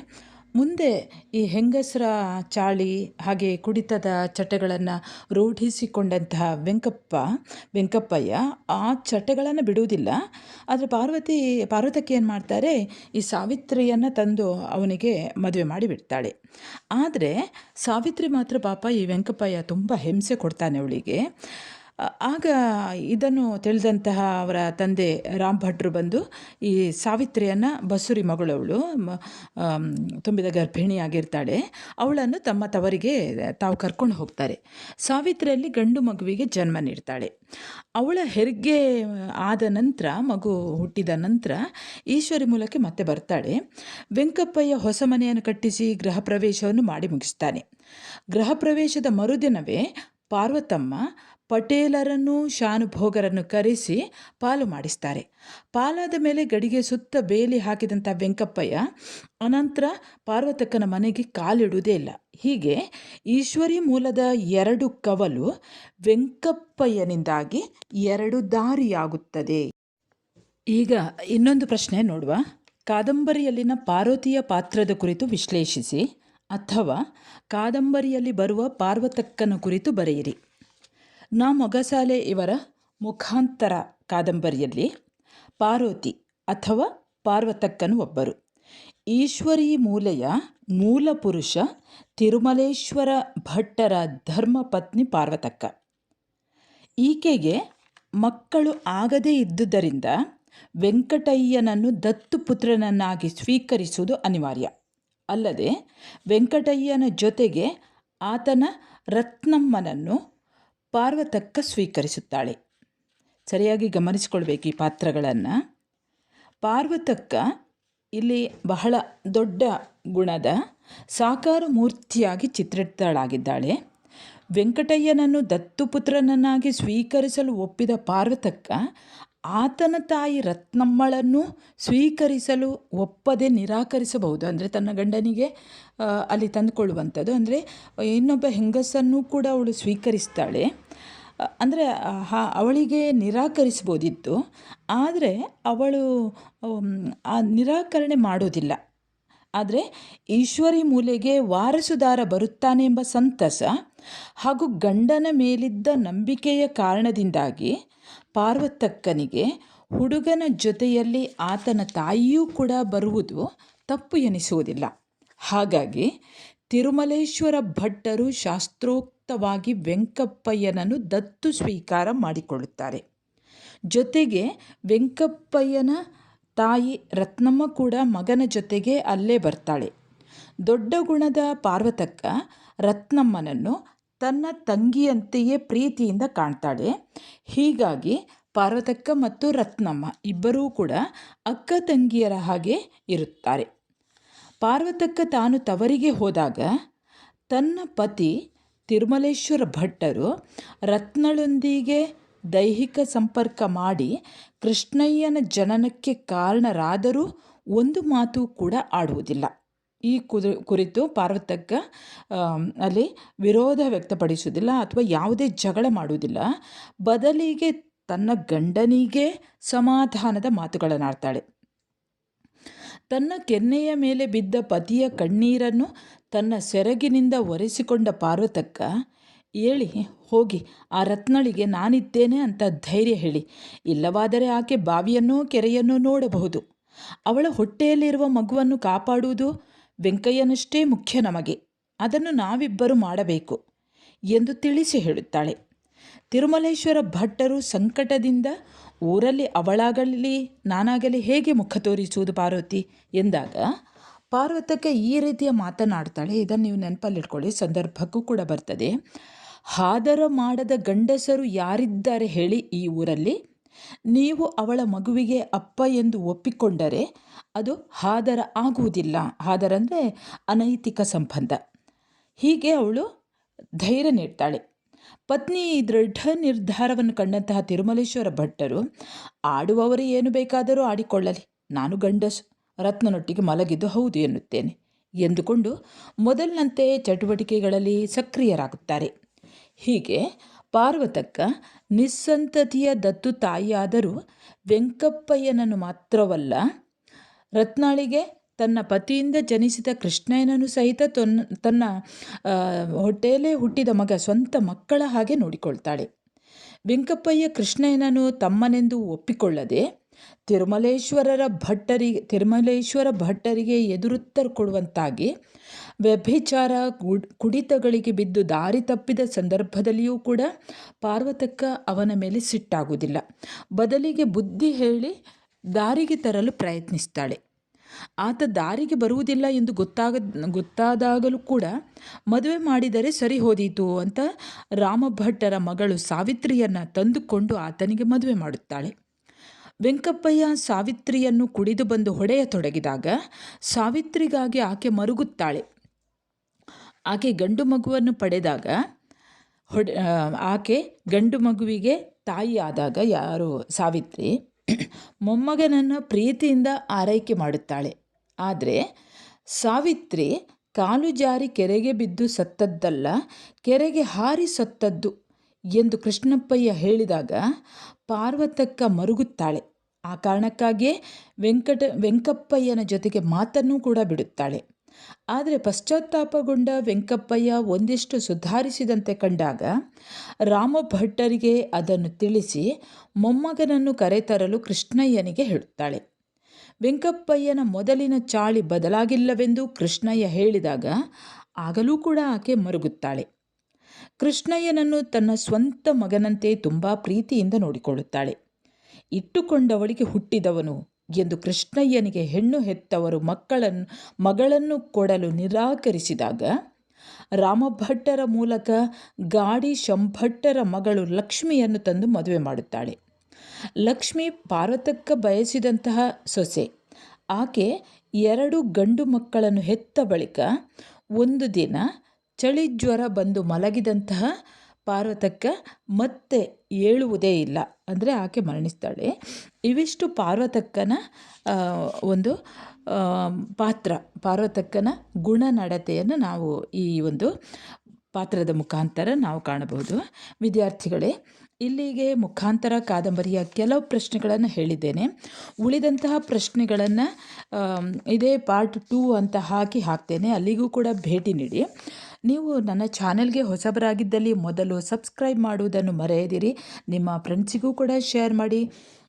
ಮುಂದೆ ಈ ಹೆಂಗಸರ ಚಾಳಿ ಹಾಗೆ ಕುಡಿತದ ಚಟಗಳನ್ನು ರೂಢಿಸಿಕೊಂಡಂತಹ ವೆಂಕಪ್ಪಯ್ಯ ಆ ಚಟಗಳನ್ನು ಬಿಡುವುದಿಲ್ಲ. ಆದರೆ ಪಾರ್ವತಕ್ಕೆ ಏನು ಮಾಡ್ತಾರೆ, ಈ ಸಾವಿತ್ರಿಯನ್ನು ತಂದು ಅವನಿಗೆ ಮದುವೆ ಮಾಡಿಬಿಡ್ತಾಳೆ. ಆದರೆ ಸಾವಿತ್ರಿ ಮಾತ್ರ ಪಾಪ ಈ ವೆಂಕಪ್ಪಯ್ಯ ತುಂಬ ಹಿಂಸೆ ಕೊಡ್ತಾನೆ ಅವಳಿಗೆ. ಆಗ ಇದನ್ನು ತಿಳಿದಂತಹ ಅವರ ತಂದೆ ರಾಮ್ ಭಟ್ರು ಬಂದು ಈ ಸಾವಿತ್ರಿಯನ್ನು, ಬಸುರಿ ಮಗಳವಳು ತುಂಬಿದ ಗರ್ಭಿಣಿಯಾಗಿರ್ತಾಳೆ, ಅವಳನ್ನು ತಮ್ಮ ತವರಿಗೆ ತಾವು ಕರ್ಕೊಂಡು ಹೋಗ್ತಾರೆ. ಸಾವಿತ್ರಿಯಲ್ಲಿ ಗಂಡು ಮಗುವಿಗೆ ಜನ್ಮ ನೀಡ್ತಾಳೆ. ಅವಳ ಹೆರಿಗೆ ಆದ ನಂತರ, ಮಗು ಹುಟ್ಟಿದ ನಂತರ ಈಶ್ವರಿ ಮೂಲಕ್ಕೆ ಮತ್ತೆ ಬರ್ತಾಳೆ. ವೆಂಕಪ್ಪಯ್ಯ ಹೊಸ ಮನೆಯನ್ನು ಕಟ್ಟಿಸಿ ಗೃಹ ಪ್ರವೇಶವನ್ನು ಮಾಡಿ ಮುಗಿಸ್ತಾನೆ. ಗೃಹ ಪ್ರವೇಶದ ಮರುದಿನವೇ ಪಾರ್ವತಮ್ಮ ಪಟೇಲರನ್ನು ಶಾನುಭೋಗರನ್ನು ಕರೆಸಿ ಪಾಲು ಮಾಡಿಸ್ತಾರೆ. ಪಾಲಾದ ಮೇಲೆ ಗಡಿಗೆ ಸುತ್ತ ಬೇಲಿ ಹಾಕಿದಂಥ ವೆಂಕಪ್ಪಯ್ಯ ಅನಂತರ ಪಾರ್ವತಕ್ಕನ ಮನೆಗೆ ಕಾಲಿಡುವುದೇ ಇಲ್ಲ. ಹೀಗೆ ಈಶ್ವರಿ ಮೂಲದ 2 ಕವಲು ವೆಂಕಪ್ಪಯ್ಯನಿಂದಾಗಿ 2 ದಾರಿಯಾಗುತ್ತದೆ. ಈಗ ಇನ್ನೊಂದು ಪ್ರಶ್ನೆ ನೋಡುವ. ಕಾದಂಬರಿಯಲ್ಲಿನ ಪಾರ್ವತಿಯ ಪಾತ್ರದ ಕುರಿತು ವಿಶ್ಲೇಷಿಸಿ ಅಥವಾ ಕಾದಂಬರಿಯಲ್ಲಿ ಬರುವ ಪಾರ್ವತಕ್ಕನ ಕುರಿತು ಬರೆಯಿರಿ. ನಾ ಮೊಗಸಾಲೆ ಇವರ ಮುಖಾಂತರ ಕಾದಂಬರಿಯಲ್ಲಿ ಪಾರ್ವತಿ ಅಥವಾ ಪಾರ್ವತಕ್ಕನು ಒಬ್ಬರು. ಈಶ್ವರಿ ಮೂಲೆಯ ಮೂಲ ಪುರುಷ ತಿರುಮಲೇಶ್ವರ ಭಟ್ಟರ ಧರ್ಮಪತ್ನಿ ಪಾರ್ವತಕ್ಕ. ಈಕೆಗೆ ಮಕ್ಕಳು ಆಗದೇ ಇದ್ದುದರಿಂದ ವೆಂಕಟಯ್ಯನನ್ನು ದತ್ತು ಪುತ್ರನನ್ನಾಗಿ ಸ್ವೀಕರಿಸುವುದು ಅನಿವಾರ್ಯ. ಅಲ್ಲದೆ ವೆಂಕಟಯ್ಯನ ಜೊತೆಗೆ ಆತನ ರತ್ನಮ್ಮನನ್ನು ಪಾರ್ವತಕ್ಕ ಸ್ವೀಕರಿಸುತ್ತಾಳೆ. ಸರಿಯಾಗಿ ಗಮನಿಸಿಕೊಳ್ಬೇಕು ಈ ಪಾತ್ರಗಳನ್ನು. ಪಾರ್ವತಕ್ಕ ಇಲ್ಲಿ ಬಹಳ ದೊಡ್ಡ ಗುಣದ ಸಾಕಾರ ಮೂರ್ತಿಯಾಗಿ ಚಿತ್ರಿತಳಾಗಿದ್ದಾಳೆ. ವೆಂಕಟಯ್ಯನನ್ನು ದತ್ತುಪುತ್ರನನ್ನಾಗಿ ಸ್ವೀಕರಿಸಲು ಒಪ್ಪಿದ ಪಾರ್ವತಕ್ಕ ಆತನ ತಾಯಿ ರತ್ನಮ್ಮಳನ್ನು ಸ್ವೀಕರಿಸಲು ಒಪ್ಪದೆ ನಿರಾಕರಿಸಬಹುದು. ಅಂದರೆ ತನ್ನ ಗಂಡನಿಗೆ ಅಲ್ಲಿ ತಂದುಕೊಳ್ಳುವಂಥದ್ದು. ಅಂದರೆ ಇನ್ನೊಬ್ಬ ಹೆಂಗಸನ್ನು ಕೂಡ ಅವಳು ಸ್ವೀಕರಿಸ್ತಾಳೆ. ಅಂದರೆ ಅವಳಿಗೆ ನಿರಾಕರಿಸ್ಬೋದಿತ್ತು, ಆದರೆ ಅವಳು ಆ ನಿರಾಕರಣೆ ಮಾಡೋದಿಲ್ಲ. ಆದರೆ ಈಶ್ವರಿ ಮೂಲೆಗೆ ವಾರಸುದಾರ ಬರುತ್ತಾನೆ ಎಂಬ ಸಂತಸ ಹಾಗೂ ಗಂಡನ ಮೇಲಿದ್ದ ನಂಬಿಕೆಯ ಕಾರಣದಿಂದಾಗಿ ಪಾರ್ವತಕ್ಕನಿಗೆ ಹುಡುಗನ ಜೊತೆಯಲ್ಲಿ ಆತನ ತಾಯಿಯೂ ಕೂಡ ಬರುವುದು ತಪ್ಪು ಎನಿಸುವುದಿಲ್ಲ. ಹಾಗಾಗಿ ತಿರುಮಲೇಶ್ವರ ಭಟ್ಟರು ಶಾಸ್ತ್ರೋಕ್ತವಾಗಿ ವೆಂಕಪ್ಪಯ್ಯನನ್ನು ದತ್ತು ಸ್ವೀಕಾರ ಮಾಡಿಕೊಳ್ಳುತ್ತಾರೆ. ಜೊತೆಗೆ ವೆಂಕಪ್ಪಯ್ಯನ ತಾಯಿ ರತ್ನಮ್ಮ ಕೂಡ ಮಗನ ಜೊತೆಗೆ ಅಲ್ಲೇ ಬರ್ತಾಳೆ. ದೊಡ್ಡ ಗುಣದ ಪಾರ್ವತಕ್ಕ ರತ್ನಮ್ಮನನ್ನು ತನ್ನ ತಂಗಿಯಂತೆಯೇ ಪ್ರೀತಿಯಿಂದ ಕಾಣ್ತಾಳೆ. ಹೀಗಾಗಿ ಪಾರ್ವತಕ್ಕ ಮತ್ತು ರತ್ನಮ್ಮ ಇಬ್ಬರೂ ಕೂಡ ಅಕ್ಕ ತಂಗಿಯರ ಹಾಗೆ ಇರುತ್ತಾರೆ. ಪಾರ್ವತಕ್ಕ ತಾನು ತವರಿಗೆ ಹೋದಾಗ ತನ್ನ ಪತಿ ತಿರುಮಲೇಶ್ವರ ಭಟ್ಟರು ರತ್ನಳೊಂದಿಗೆ ದೈಹಿಕ ಸಂಪರ್ಕ ಮಾಡಿ ಕೃಷ್ಣಯ್ಯನ ಜನನಕ್ಕೆ ಕಾರಣರಾದರೂ ಒಂದು ಮಾತು ಕೂಡ ಆಡುವುದಿಲ್ಲ. ಈ ಕುರಿತು ಪಾರ್ವತಕ್ಕ ಅಲ್ಲಿ ವಿರೋಧ ವ್ಯಕ್ತಪಡಿಸುವುದಿಲ್ಲ ಅಥವಾ ಯಾವುದೇ ಜಗಳ ಮಾಡುವುದಿಲ್ಲ. ಬದಲಿಗೆ ತನ್ನ ಗಂಡನಿಗೆ ಸಮಾಧಾನದ ಮಾತುಗಳನ್ನಾಡ್ತಾಳೆ. ತನ್ನ ಕೆನ್ನೆಯ ಮೇಲೆ ಬಿದ್ದ ಪತಿಯ ಕಣ್ಣೀರನ್ನು ತನ್ನ ಸೆರಗಿನಿಂದ ಒರೆಸಿಕೊಂಡ ಪಾರ್ವತಕ್ಕ, ಹೇಳಿ ಹೋಗಿ ಆ ರತ್ನಳಿಗೆ ನಾನಿದ್ದೇನೆ ಅಂತ ಧೈರ್ಯ ಹೇಳಿ, ಇಲ್ಲವಾದರೆ ಆಕೆ ಬಾವಿಯನ್ನೋ ಕೆರೆಯನ್ನೋ ನೋಡಬಹುದು. ಅವಳ ಹೊಟ್ಟೆಯಲ್ಲಿರುವ ಮಗುವನ್ನು ಕಾಪಾಡುವುದು ವೆಂಕಯ್ಯನಷ್ಟೇ ಮುಖ್ಯ ನಮಗೆ. ಅದನ್ನು ನಾವಿಬ್ಬರು ಮಾಡಬೇಕು ಎಂದು ತಿಳಿಸಿ ಹೇಳುತ್ತಾಳೆ. ತಿರುಮಲೇಶ್ವರ ಭಟ್ಟರು ಸಂಕಟದಿಂದ ಊರಲ್ಲಿ ಅವಳಾಗಲಿ ನಾನಾಗಲಿ ಹೇಗೆ ಮುಖ ತೋರಿಸುವುದು ಪಾರ್ವತಿ ಎಂದಾಗ ಪಾರ್ವತಕ್ಕೆ ಈ ರೀತಿಯ ಮಾತನಾಡ್ತಾಳೆ. ಇದನ್ನು ನೀವು ನೆನಪಲ್ಲಿಟ್ಕೊಳ್ಳಿ, ಸಂದರ್ಭಕ್ಕೂ ಕೂಡ ಬರ್ತದೆ. ಹಾದರ ಮಾಡದ ಗಂಡಸರು ಯಾರಿದ್ದಾರೆ ಹೇಳಿ ಈ ಊರಲ್ಲಿ? ನೀವು ಅವಳ ಮಗುವಿಗೆ ಅಪ್ಪ ಎಂದು ಒಪ್ಪಿಕೊಂಡರೆ ಅದು ಹಾದರ ಆಗುವುದಿಲ್ಲ. ಹಾದರ ಅಂದರೆ ಅನೈತಿಕ ಸಂಬಂಧ. ಹೀಗೆ ಅವಳು ಧೈರ್ಯ ನೀಡ್ತಾಳೆ. ಪತ್ನಿ ಈ ದೃಢ ನಿರ್ಧಾರವನ್ನು ಕಂಡಂತಹ ತಿರುಮಲೇಶ್ವರ ಭಟ್ಟರು, ಆಡುವವರು ಏನು ಬೇಕಾದರೂ ಆಡಿಕೊಳ್ಳಲಿ, ನಾನು ಗಂಡಸು, ರತ್ನನೊಟ್ಟಿಗೆ ಮಲಗಿದ್ದು ಹೌದು ಎನ್ನುತ್ತೇನೆ ಎಂದುಕೊಂಡು ಮೊದಲಿನಂತೆ ಚಟುವಟಿಕೆಗಳಲ್ಲಿ ಸಕ್ರಿಯರಾಗುತ್ತಾರೆ. ಹೀಗೆ ಪಾರ್ವತಕ್ಕ ನಿಸ್ಸಂತತಿಯ ದತ್ತು ತಾಯಿಯಾದರೂ ವೆಂಕಪ್ಪಯ್ಯನನ್ನು ಮಾತ್ರವಲ್ಲ, ರತ್ನಾಳಿಗೆ ತನ್ನ ಪತಿಯಿಂದ ಜನಿಸಿದ ಕೃಷ್ಣಯ್ಯನನ್ನು ಸಹಿತ ತನ್ನ ಹೊಟ್ಟೆಯಲ್ಲೇ ಹುಟ್ಟಿದ ಸ್ವಂತ ಮಕ್ಕಳ ಹಾಗೆ ನೋಡಿಕೊಳ್ತಾಳೆ. ವೆಂಕಪ್ಪಯ್ಯ ಕೃಷ್ಣಯ್ಯನನ್ನು ತಮ್ಮನೆಂದು ಒಪ್ಪಿಕೊಳ್ಳದೆ ತಿರುಮಲೇಶ್ವರ ಭಟ್ಟರಿಗೆ ಎದುರುತ್ತರ ಕೊಡುವಂತಾಗಿ ವ್ಯಭಿಚಾರ ಕುಡಿತಗಳಿಗೆ ಬಿದ್ದು ದಾರಿ ತಪ್ಪಿದ ಸಂದರ್ಭದಲ್ಲಿಯೂ ಕೂಡ ಪಾರ್ವತಕ್ಕ ಅವನ ಮೇಲೆ ಸಿಟ್ಟಾಗುವುದಿಲ್ಲ. ಬದಲಿಗೆ ಬುದ್ಧಿ ಹೇಳಿ ದಾರಿಗೆ ತರಲು ಪ್ರಯತ್ನಿಸ್ತಾಳೆ. ಆತ ದಾರಿಗೆ ಬರುವುದಿಲ್ಲ ಎಂದು ಗೊತ್ತಾದಾಗಲೂ ಕೂಡ ಮದುವೆ ಮಾಡಿದರೆ ಸರಿ ಹೋದೀತು ಅಂತ ರಾಮಭಟ್ಟರ ಮಗಳು ಸಾವಿತ್ರಿಯನ್ನು ತಂದುಕೊಂಡು ಆತನಿಗೆ ಮದುವೆ ಮಾಡುತ್ತಾಳೆ. ವೆಂಕಪ್ಪಯ್ಯ ಸಾವಿತ್ರಿಯನ್ನು ಕುಡಿದು ಬಂದು ಹೊಡೆಯತೊಡಗಿದಾಗ ಸಾವಿತ್ರಿಗಾಗಿ ಆಕೆ ಮರುಗುತ್ತಾಳೆ. ಆಕೆ ಗಂಡು ಮಗುವನ್ನು ಪಡೆದಾಗ ಆಕೆ ಗಂಡು ಮಗುವಿಗೆ ತಾಯಿ ಆದಾಗ ಯಾರು ಸಾವಿತ್ರಿ ಮೊಮ್ಮಗನನ್ನು ಪ್ರೀತಿಯಿಂದ ಆರೈಕೆ ಮಾಡುತ್ತಾಳೆ. ಆದರೆ ಸಾವಿತ್ರಿ ಕಾಲು ಜಾರಿ ಕೆರೆಗೆ ಬಿದ್ದು ಸತ್ತದ್ದಲ್ಲ, ಕೆರೆಗೆ ಹಾರಿ ಸತ್ತದ್ದು ಎಂದು ಕೃಷ್ಣಪ್ಪಯ್ಯ ಹೇಳಿದಾಗ ಪಾರ್ವತಕ್ಕ ಮರುಗುತ್ತಾಳೆ. ಆ ಕಾರಣಕ್ಕಾಗಿಯೇ ವೆಂಕಪ್ಪಯ್ಯನ ಜೊತೆಗೆ ಮಾತನ್ನೂ ಕೂಡ ಬಿಡುತ್ತಾಳೆ. ಆದರೆ ಪಶ್ಚಾತ್ತಾಪಗೊಂಡ ವೆಂಕಪ್ಪಯ್ಯ ಒಂದಿಷ್ಟು ಸುಧಾರಿಸಿದಂತೆ ಕಂಡಾಗ ರಾಮಭಟ್ಟರಿಗೆ ಅದನ್ನು ತಿಳಿಸಿ ಮೊಮ್ಮಗನನ್ನು ಕರೆತರಲು ಕೃಷ್ಣಯ್ಯನಿಗೆ ಹೇಳುತ್ತಾಳೆ. ವೆಂಕಪ್ಪಯ್ಯನ ಮೊದಲಿನ ಚಾಳಿ ಬದಲಾಗಿಲ್ಲವೆಂದು ಕೃಷ್ಣಯ್ಯ ಹೇಳಿದಾಗ ಆಗಲೂ ಕೂಡ ಆಕೆ ಮರುಗುತ್ತಾಳೆ. ಕೃಷ್ಣಯ್ಯನನ್ನು ತನ್ನ ಸ್ವಂತ ಮಗನಂತೆ ತುಂಬ ಪ್ರೀತಿಯಿಂದ ನೋಡಿಕೊಳ್ಳುತ್ತಾಳೆ. ಇಟ್ಟುಕೊಂಡವಳಿಗೆ ಹುಟ್ಟಿದವನು ಎಂದು ಕೃಷ್ಣಯ್ಯನಿಗೆ ಹೆಣ್ಣು ಹೆತ್ತವರು ಮಗಳನ್ನು ಕೊಡಲು ನಿರಾಕರಿಸಿದಾಗ ರಾಮಭಟ್ಟರ ಮೂಲಕ ಗಾಡಿ ಶಂಭಟ್ಟರ ಮಗಳು ಲಕ್ಷ್ಮಿಯನ್ನು ತಂದು ಮದುವೆ ಮಾಡುತ್ತಾಳೆ. ಲಕ್ಷ್ಮಿ ಪಾರ್ವತಕ್ಕ ಬಯಸಿದಂತಹ ಸೊಸೆ. ಆಕೆ 2 ಗಂಡು ಮಕ್ಕಳನ್ನು ಹೆತ್ತ ಬಳಿಕ ಒಂದು ದಿನ ಚಳಿ ಜ್ವರ ಬಂದು ಮಲಗಿದಂತಹ ಪಾರ್ವತಕ್ಕ ಮತ್ತೆ ಏಳುವುದೇ ಇಲ್ಲ, ಅಂದರೆ ಆಕೆ ಮರಣಿಸ್ತಾಳೆ. ಇವಿಷ್ಟು ಪಾರ್ವತಕ್ಕನ ಒಂದು ಪಾರ್ವತಕ್ಕನ ಗುಣನಡತೆಯನ್ನು ನಾವು ಈ ಒಂದು ಪಾತ್ರದ ಮುಖಾಂತರ ನಾವು ಕಾಣಬಹುದು. ವಿದ್ಯಾರ್ಥಿಗಳೇ, ಇಲ್ಲಿಗೆ ಮುಖಾಂತರ ಕಾದಂಬರಿಯ ಕೆಲವು ಪ್ರಶ್ನೆಗಳನ್ನು ಹೇಳಿದ್ದೇನೆ. ಉಳಿದಂತಹ ಪ್ರಶ್ನೆಗಳನ್ನು ಇದೇ ಪಾರ್ಟ್ 2 ಅಂತ ಹಾಕ್ತೇನೆ, ಅಲ್ಲಿಗೂ ಕೂಡ ಭೇಟಿ ನೀಡಿ. ನೀವು ನನ್ನ ಚಾನೆಲ್ಗೆ ಹೊಸಬರಾಗಿದ್ದಲ್ಲಿ ಮೊದಲು ಸಬ್ಸ್ಕ್ರೈಬ್ ಮಾಡುವುದನ್ನು ಮರೆಯದಿರಿ. ನಿಮ್ಮ ಫ್ರೆಂಡ್ಸಿಗೂ ಕೂಡ ಶೇರ್ ಮಾಡಿ.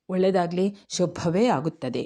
ಒಳ್ಳೆಯದಾಗಲಿ, ಶುಭವೇ ಆಗುತ್ತದೆ.